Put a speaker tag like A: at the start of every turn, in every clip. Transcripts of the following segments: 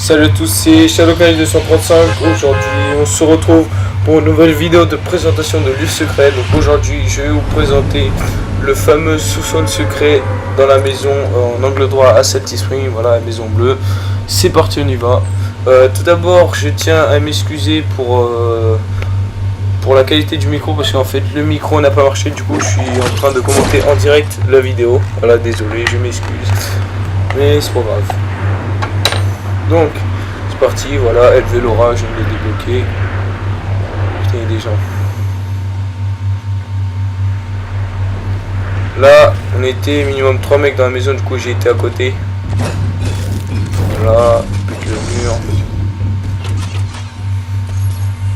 A: Salut à tous, c'est Shadowcast 235. Aujourd'hui, on se retrouve pour une nouvelle vidéo de présentation de lieux secrets. Donc aujourd'hui, je vais vous présenter le fameux sous-sol secret dans la maison en angle droit à Salty Springs. Voilà, la maison bleue. C'est parti, on y va. Tout d'abord, je tiens à m'excuser pour la qualité du micro parce qu'en fait le micro n'a pas marché. Du coup, je suis en train de commenter en direct la vidéo. Voilà, désolé, je m'excuse, mais c'est pas grave. Donc, c'est parti, voilà, élever l'orage, je l'ai débloqué. Putain, il y a des gens. Là, on était minimum 3 mecs dans la maison, du coup j'ai été à côté. Voilà, je pète le mur.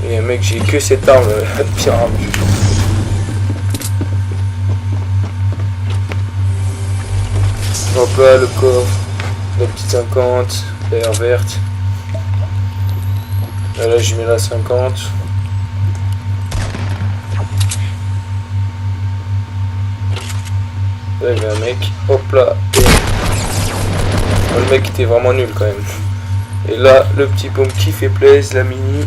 A: Et mec, j'ai que cette arme, la pire arme du jeu. Hop là, le coffre, la petite 50. L'air verte. Là j'y mets la 50. Là il y avait un mec. Hop là. Le mec était vraiment nul quand même. Et là le petit pompe qui fait plaisir, la mini.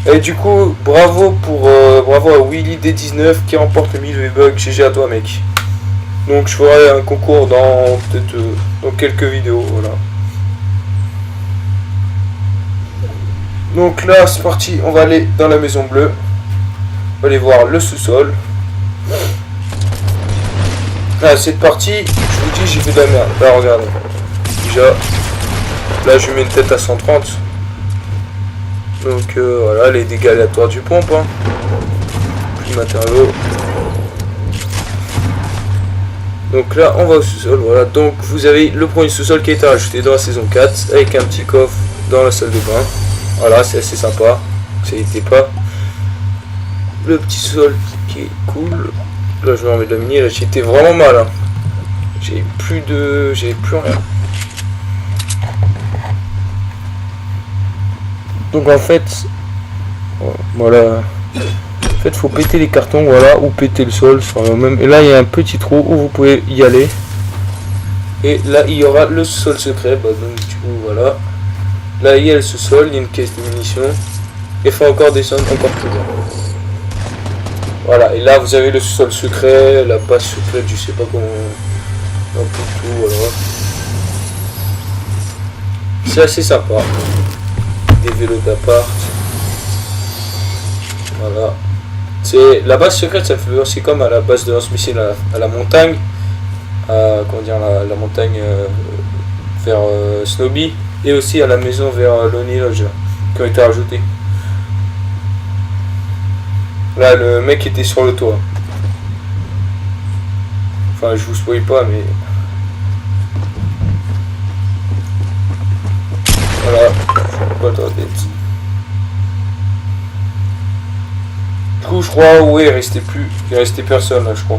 A: Et du coup bravo à Willy D19 qui remporte le 1000 V-Bucks. GG à toi mec. Donc je ferai un concours dans peut-être dans quelques vidéos, voilà. Donc là c'est parti, on va aller dans la maison bleue. On va aller voir le sous-sol. Ah, cette partie, je vous dis, j'ai fait de la merde. Là regardez. Déjà, là je mets une tête à 130. Donc voilà, les dégâts aléatoires du pompe. Hein. Plus matériaux. Donc là on va au sous-sol, voilà. Donc vous avez le premier sous-sol qui a été rajouté dans la saison 4 avec un petit coffre dans la salle de bain. Voilà, c'est assez sympa. Ça n'était pas. Le petit sol qui est cool. Là, je me remets de la mini. Là, j'étais vraiment mal. Hein. J'avais plus rien. Donc, en fait, voilà. En fait, faut péter les cartons, voilà, ou péter le sol. Même. Et là, il y a un petit trou où vous pouvez y aller. Et là, il y aura le sous-sol secret. Bah, donc, du coup, voilà. Là il y a le sous-sol, il y a une caisse de munitions. Et il faut encore descendre encore plus loin. Voilà, et là vous avez le sous-sol secret, la base secrète, je sais pas comment. Un peu tout, voilà. C'est assez sympa. Des vélos d'appart. Voilà. C'est la base secrète, ça fait aussi comme à la base de lance-missile à la montagne. Comment dire, la montagne vers Snowby. Et aussi à la maison vers Lonely Lodge qui ont été rajoutés. Là le mec était sur le toit. Enfin je vous spoil pas mais. Voilà. Pas tarder. Du coup je crois ouais il restait personne là je crois.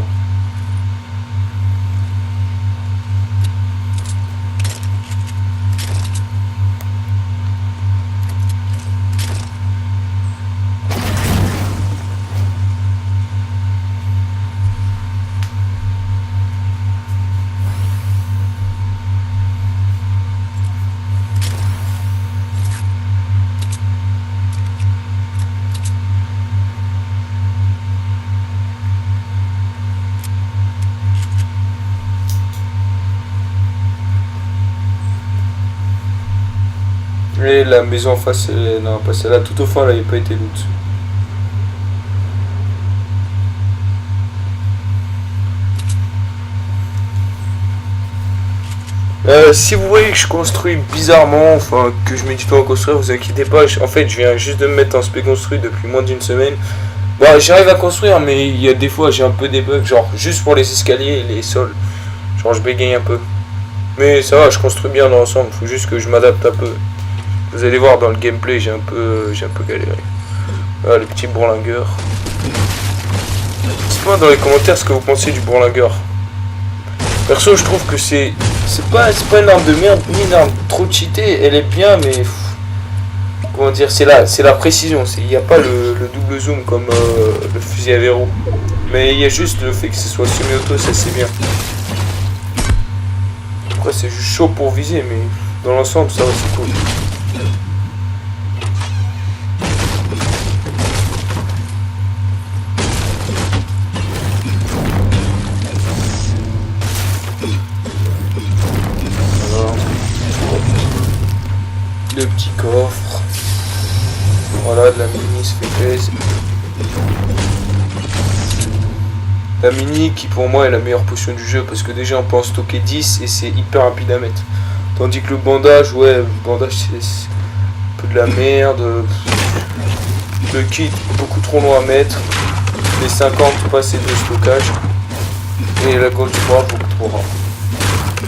A: Et la maison en face, non pas celle-là, tout au fond elle n'avait pas été loot. Si vous voyez que je construis bizarrement, enfin que je mets du temps à construire, vous inquiétez pas, en fait je viens juste de me mettre en spé construit depuis moins d'une semaine. Bon j'arrive à construire mais il y a des fois j'ai un peu des bugs, genre juste pour les escaliers et les sols. Genre je bégaye un peu. Mais ça va, je construis bien dans l'ensemble, faut juste que je m'adapte un peu. Vous allez voir dans le gameplay, j'ai un peu galéré. Voilà, le petit bourlingueur. Dites-moi dans les commentaires ce que vous pensez du bourlingueur. Perso, je trouve que c'est pas une arme de merde, ni une arme trop cheatée. Elle est bien, mais comment dire, c'est la précision. Il n'y a pas le double zoom comme le fusil à verrou. Mais il y a juste le fait que ce soit semi-auto, ça c'est bien. Après, c'est juste chaud pour viser, mais dans l'ensemble, ça va, c'est cool. Alors, le petit coffre. Voilà, de la mini, ça fait plaisir. La mini qui pour moi est la meilleure potion du jeu parce que déjà on peut en stocker 10 et c'est hyper rapide à mettre. Tandis que le bandage, ouais, le bandage c'est un peu de la merde. Le kit beaucoup trop long à mettre. Les 50 pas assez de stockage. Et la gold bras beaucoup trop rare.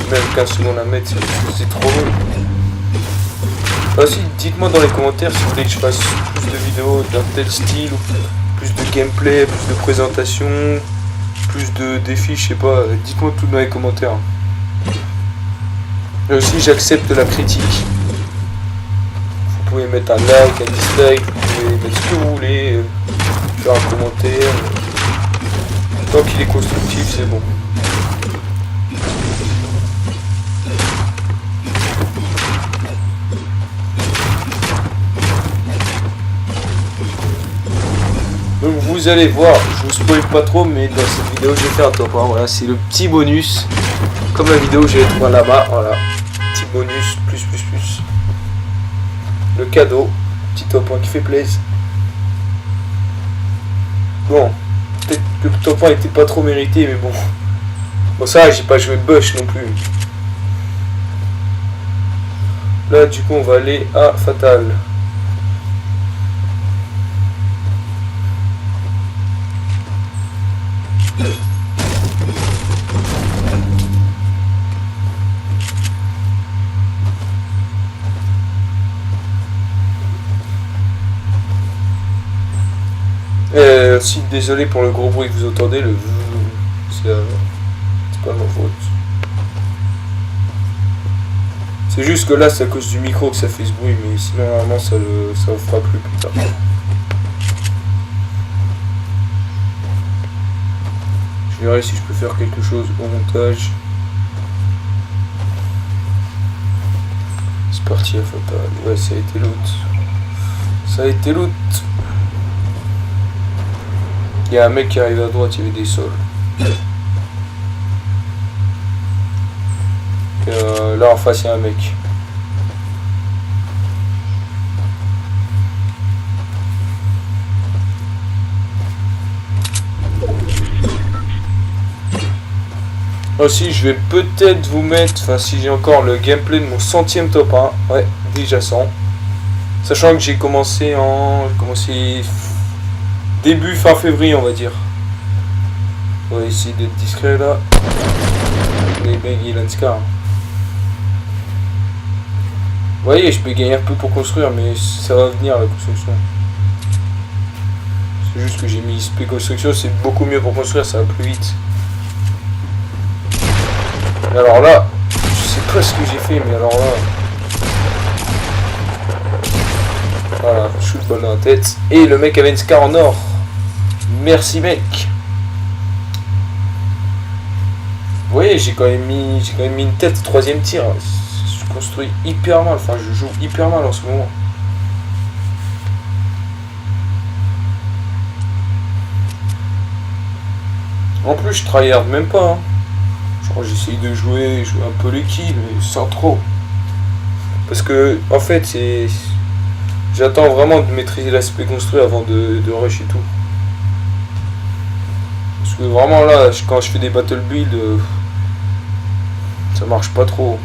A: Même 15 secondes à mettre, c'est trop long. Aussi, dites-moi dans les commentaires si vous voulez que je fasse plus de vidéos d'un tel style, plus de gameplay, plus de présentation, plus de défis, je sais pas, dites-moi tout dans les commentaires. Et aussi j'accepte la critique. Vous pouvez mettre un like, un dislike, vous pouvez mettre ce que vous voulez, faire un commentaire. Tant qu'il est constructif, c'est bon. Donc vous allez voir, je vous spoil pas trop, mais dans cette vidéo j'ai fait un top 1, voilà, c'est le petit bonus, comme la vidéo j'ai trouvé là-bas, voilà, petit bonus, plus, le cadeau, petit top 1 qui fait plaisir. Bon, peut-être que le top 1 était pas trop mérité, mais bon, ça j'ai pas joué Bush non plus. Là du coup on va aller à Fatal. Si désolé pour le gros bruit que vous entendez, c'est pas ma faute. C'est juste que là c'est à cause du micro que ça fait ce bruit, mais sinon normalement ça ne fera plus tard. Je verrai si je peux faire quelque chose au montage. C'est parti à Fatal. Ouais, ça a été loot. Ça a été loot. Il y a un mec qui arrive à droite, il y avait des sols. Là en face il y a un mec. Aussi je vais peut-être vous mettre, enfin si j'ai encore le gameplay de mon 100e top 1. Ouais, déjà 100. Sachant que j'ai commencé début fin février on va dire. On va essayer d'être discret là. Les baggy Landscar. Vous voyez, je peux gagner un peu pour construire, mais ça va venir la construction. C'est juste que j'ai mis SP construction, c'est beaucoup mieux pour construire, ça va plus vite. Et alors là, je sais pas ce que j'ai fait, mais alors là. Voilà, shoot balle dans la tête. Et le mec avait une scar en or. Merci mec. Vous voyez, j'ai quand même mis une tête au 3e tir. Je construis hyper mal, enfin je joue hyper mal en ce moment. En plus je tryhard même pas. Hein. Genre j'essaye de jouer un peu les kills, mais sans trop. Parce que en fait c'est. J'attends vraiment de maîtriser l'aspect construit avant de rush et tout. Parce que vraiment là, quand je fais des battle builds, ça marche pas trop.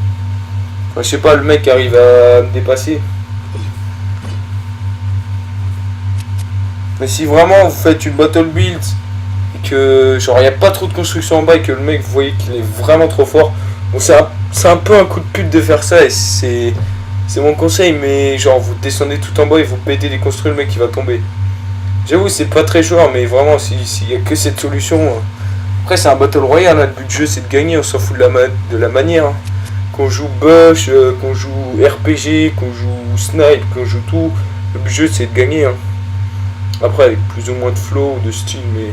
A: Enfin, je sais pas, le mec arrive à me dépasser. Mais si vraiment vous faites une battle build et que genre il n'y a pas trop de construction en bas et que le mec vous voyez qu'il est vraiment trop fort, bon c'est un peu un coup de pute de faire ça et c'est mon conseil, mais genre vous descendez tout en bas et vous pétez des construits, le mec il va tomber. J'avoue c'est pas très joueur, mais vraiment s'il y a que cette solution. Après c'est un battle royale, hein, le but du jeu c'est de gagner, on s'en fout de la manière. Hein. Qu'on joue Bush, qu'on joue RPG, qu'on joue Snipe, qu'on joue tout, le but du jeu c'est de gagner. Hein. Après avec plus ou moins de flow, de style, mais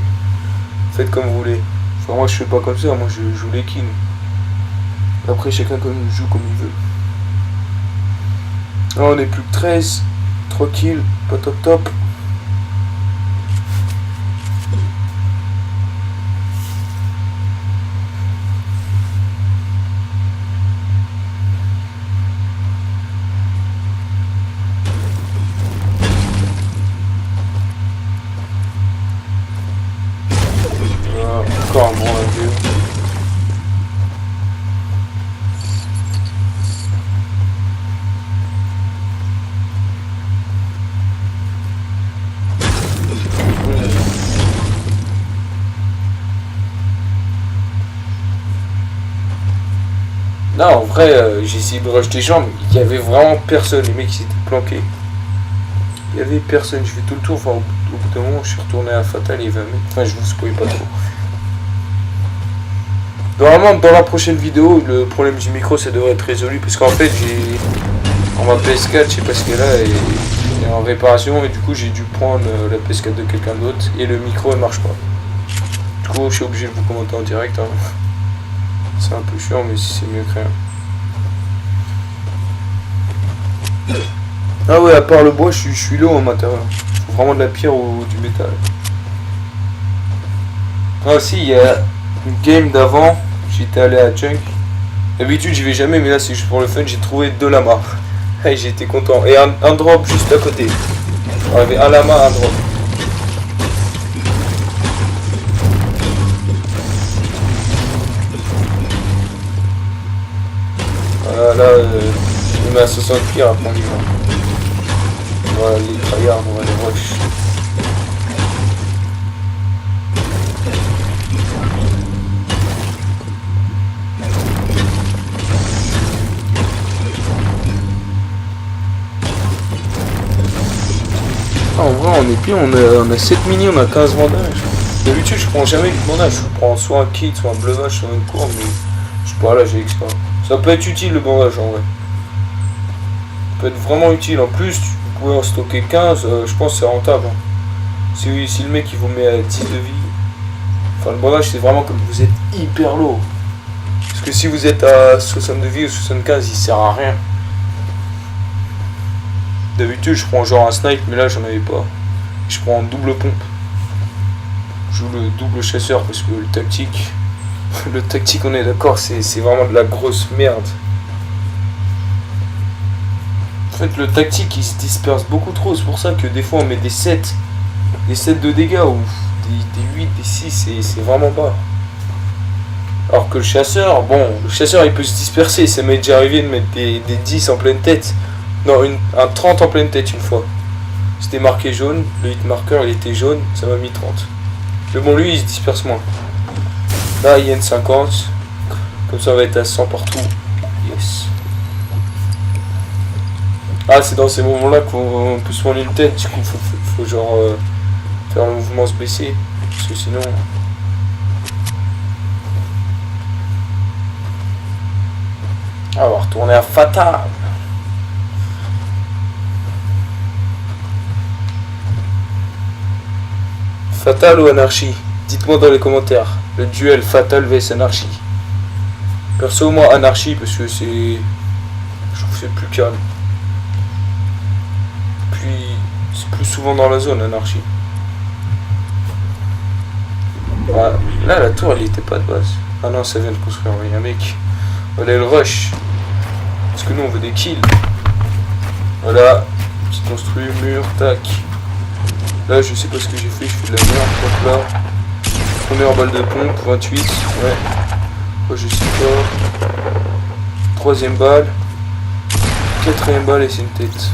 A: faites comme vous voulez. Enfin moi je fais pas comme ça, moi je joue les kills. Après chacun joue comme il veut. Là, on est plus que 13. Tranquille, pas top top. Encore un bon avion. Non, en vrai, j'ai essayé de rush des gens, mais il y avait vraiment personne. Les mecs ils s'étaient planqués. Il y avait personne. Je fais tout le tour. Enfin, au bout d'un moment, je suis retourné à Fatal et 20 mètres. Enfin, je vous spoil pas trop. Normalement, dans la prochaine vidéo, le problème du micro, ça devrait être résolu. Parce qu'en fait, j'ai. En ma PS4, je sais pas ce qu'elle a, est en réparation. Et du coup, j'ai dû prendre la PS4 de quelqu'un d'autre. Et le micro, ne marche pas. Du coup, je suis obligé de vous commenter en direct. Hein. C'est un peu chiant, mais c'est mieux que rien. Ah ouais, à part le bois, je suis low en matériel. Faut vraiment de la pierre ou du métal. Ah si, il y a une game d'avant, j'étais allé à Chunk. D'habitude, j'y vais jamais, mais là, c'est juste pour le fun. J'ai trouvé 2 lamas. Et j'ai été content. Et un drop juste à côté. Il y avait un lama, un drop. Voilà, là, je me mets à 60 pierres après on y va. Voilà les tryhards, on va les rush. Ah, en vrai on est bien, on a 7 mini, on a 15 bandages. D'habitude je prends jamais de bandage, je prends soit un kit, soit un bleuvage, soit une courbe, mais je sais pas là j'ai extra. Ça peut être utile le bandage en vrai. Ça peut être vraiment utile. En plus, vous pouvez en stocker 15, je pense que c'est rentable. Hein. Si le mec il vous met à 10 de vie. Enfin le bandage c'est vraiment comme vous êtes hyper lourd. Parce que si vous êtes à 60 de vie ou 75, il sert à rien. D'habitude je prends genre un snipe, mais là j'en avais pas. Je prends un double pompe. Je joue le double chasseur parce que le tactique. Le tactique on est d'accord, c'est vraiment de la grosse merde. En fait le tactique il se disperse beaucoup trop, c'est pour ça que des fois on met des 7 de dégâts ou des 8, des 6, c'est vraiment bas. Alors que le chasseur, bon, le chasseur il peut se disperser, ça m'est déjà arrivé de mettre des 10 en pleine tête. Non, un 30 en pleine tête une fois. C'était marqué jaune, le hit marker il était jaune, ça m'a mis 30. Mais bon lui il se disperse moins. Là il y a une 50, comme ça on va être à 100 partout. Yes. Ah c'est dans ces moments là qu'on peut se prendre une tête, du coup faut genre faire le mouvement se baisser, parce que sinon... Ah, on va retourner à Fatal. Fatal ou Anarchie? Dites-moi dans les commentaires. Le duel Fatal vs Anarchie. Perso moi Anarchie parce que c'est... Je trouve que c'est plus calme. Puis c'est plus souvent dans la zone Anarchie. Ah, là la tour elle était pas de base. Ah non ça vient de construire, il y a un mec. Voilà le rush. Parce que nous on veut des kills. Voilà. Petit construit, mur, tac. Là je sais pas ce que j'ai fait, je fais de la merde, donc là. Première balle de pompe, 28, ouais. Moi je sais pas. Troisième balle. Quatrième balle et c'est une tête.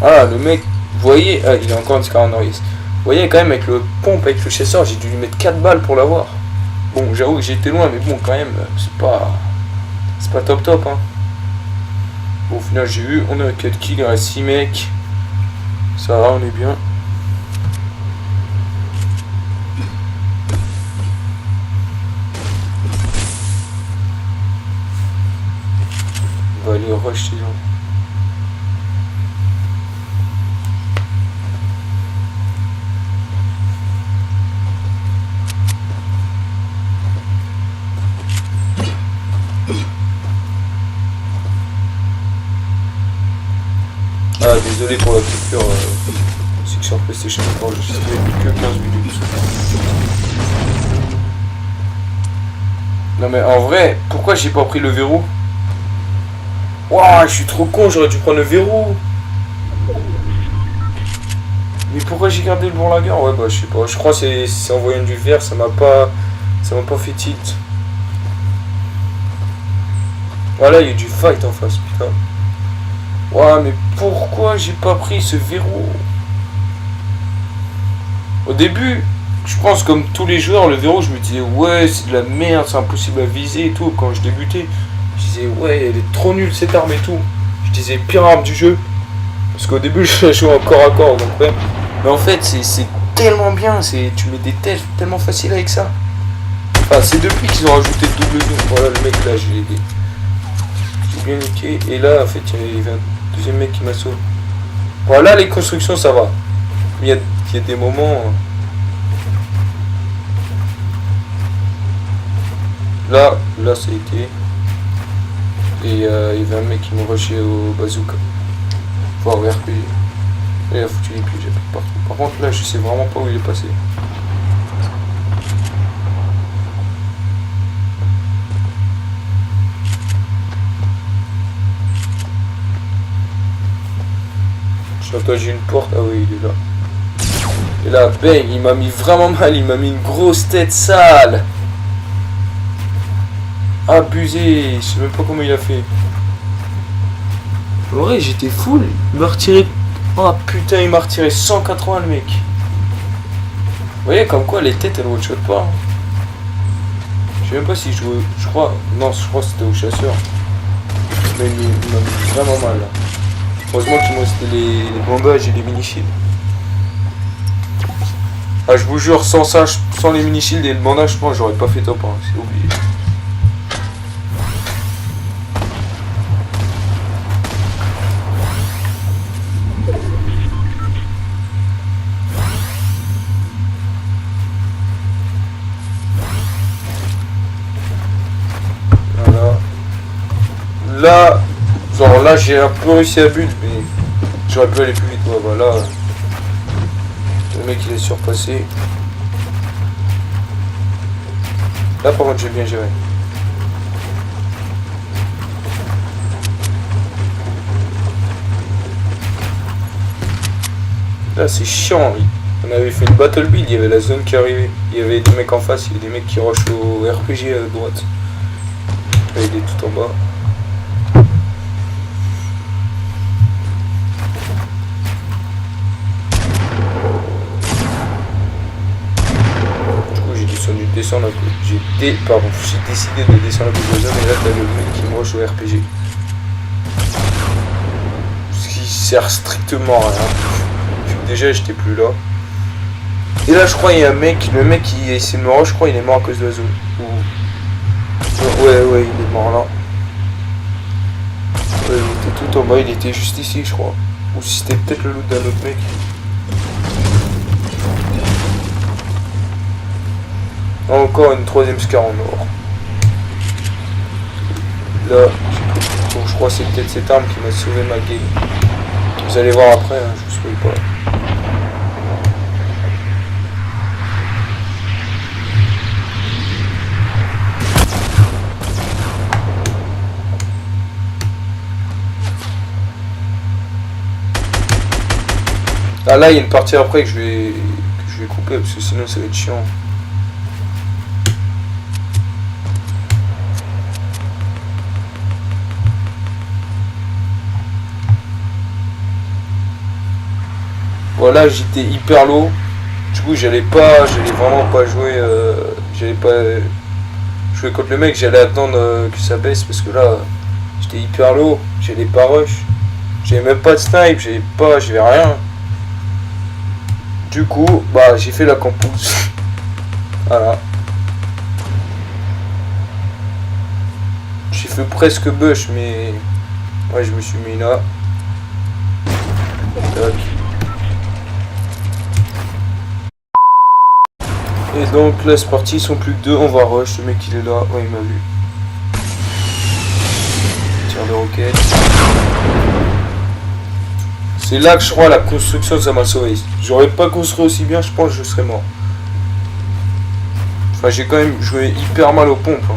A: Ah le mec, vous voyez, ah, il est encore un Scaranoris. Vous voyez quand même avec le pompe, avec le chasseur, j'ai dû lui mettre 4 balles pour l'avoir. Bon j'avoue que j'ai été loin mais bon quand même, c'est pas top top hein. Bon au final j'ai eu, on a 4 kills, il reste 6 mecs. Ça va, on est bien. On va aller rush ces gens. Ah, désolé pour la coupure. C'est que sur PlayStation 3, je sais que 15 minutes. Non mais en vrai, pourquoi j'ai pas pris le verrou? Waouh, je suis trop con, j'aurais dû prendre le verrou. Mais pourquoi j'ai gardé le bourlinguer? Ouais bah je sais pas, je crois que c'est en voyant du vert, ça m'a pas fait tilt. Voilà, il y a du fight en face, putain. Waouh, mais pourquoi j'ai pas pris ce verrou? Au début, je pense comme tous les joueurs, le verrou, je me disais ouais c'est de la merde, c'est impossible à viser et tout. Quand je débutais, je disais ouais elle est trop nulle cette arme et tout. Je disais pire arme du jeu. Parce qu'au début je la jouais en corps à corps donc ouais. Mais en fait c'est tellement bien, tu mets des têtes tellement faciles avec ça. Enfin c'est depuis qu'ils ont rajouté le double zoom. Voilà le mec là je l'ai bien niqué. Et là en fait il y avait un deuxième mec qui m'a sauvé. Voilà les constructions ça va. Mais il y a des moments. Là ça a été. Et il y avait un mec qui me rushait au bazooka. Enfin au RPG. Et il a foutu les pieds partout. Par contre là je sais vraiment pas où il est passé. J'entends j'ai une porte. Ah oui il est là. Et là bang il m'a mis vraiment mal. Il m'a mis une grosse tête sale. Abusé, je sais même pas comment il a fait. En vrai, j'étais full. Il m'a retiré. Oh putain, il m'a retiré 180 le mec. Vous voyez, comme quoi les têtes elles one-shot pas. Hein. Je sais même pas si je jouais. Je crois. Non, je crois que c'était au chasseur. Mais il m'a mis vraiment mal là. Heureusement qu'il me restait les bandages et les mini-shields. Ah, je vous jure, sans ça, sans les mini-shields et le bandage, je pense j'aurais pas fait top 1. C'est obligé. Là, genre là j'ai un peu réussi à but, mais j'aurais pu aller plus vite. Ouais, voilà. Le mec il est surpassé. Là par contre j'ai bien géré. Là c'est chiant. On avait fait une battle build, il y avait la zone qui arrivait. Il y avait des mecs en face, il y avait des mecs qui rushent au RPG à droite. Là il est tout en bas. Descendre un peu. J'ai décidé de descendre un peu de zone et là t'as le mec qui me rush au RPG. Ce qui sert strictement à rien. Déjà j'étais plus là. Et là je crois il y a un mec, le mec qui essaie de me rush, je crois il est mort à cause de la zone. Ouais il est mort là. Ouais, il était tout en bas, il était juste ici je crois. Ou si c'était peut-être le loot d'un autre mec. Encore une troisième scar en or. Là, donc je crois que c'est peut-être cette arme qui m'a sauvé ma game. Vous allez voir après, hein, je vous spoil pas. Ah là, il y a une partie après que je vais couper parce que sinon ça va être chiant. Voilà, j'étais hyper low. Du coup, j'allais vraiment pas jouer. J'allais pas jouer contre le mec. J'allais attendre que ça baisse parce que là, j'étais hyper low. J'allais pas rush. J'avais même pas de snipe. J'avais rien. Du coup, bah, j'ai fait la campus. Voilà. J'ai fait presque bush, mais ouais, je me suis mis là. Tac. Et donc là c'est parti, ils sont plus que deux, on va rush, le mec il est là, ouais il m'a vu. Tire de roquette. C'est là que je crois la construction ça m'a sauvé. J'aurais pas construit aussi bien, je pense que je serais mort. Enfin j'ai quand même joué hyper mal aux pompes. Hein.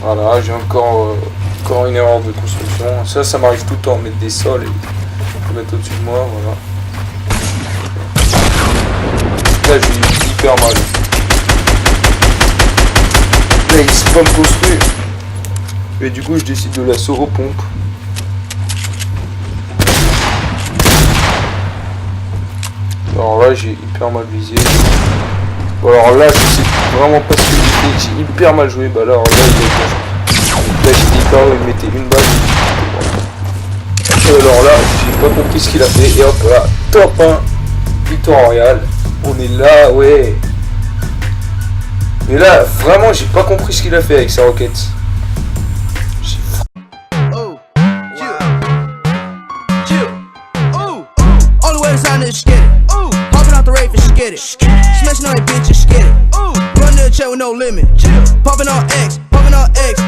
A: Voilà, j'ai encore une erreur de construction. Ça m'arrive tout le temps, mettre des sols et mettre au-dessus de moi, voilà. Là j'ai eu hyper mal. Là il sait pas me construire. Et du coup je décide de l'assaut aux pompes. Alors là j'ai hyper mal visé. Bon, alors là je sais vraiment pas ce que j'ai fait. J'ai hyper mal joué. Bah là, alors là j'étais hyper haut, il mettait une balle. Et alors là j'ai pas compris ce qu'il a fait. Et hop là, top 1, victoire royale. On est là, ouais. Mais là, vraiment, j'ai pas compris ce qu'il a fait avec sa roquette.
B: Oh, yeah. Oh, all the way inside this get it. Oh, popping out the rave and get it. Smashing on that bitch and get it. Oh, run the check with no limit. Popping on X, popping on X.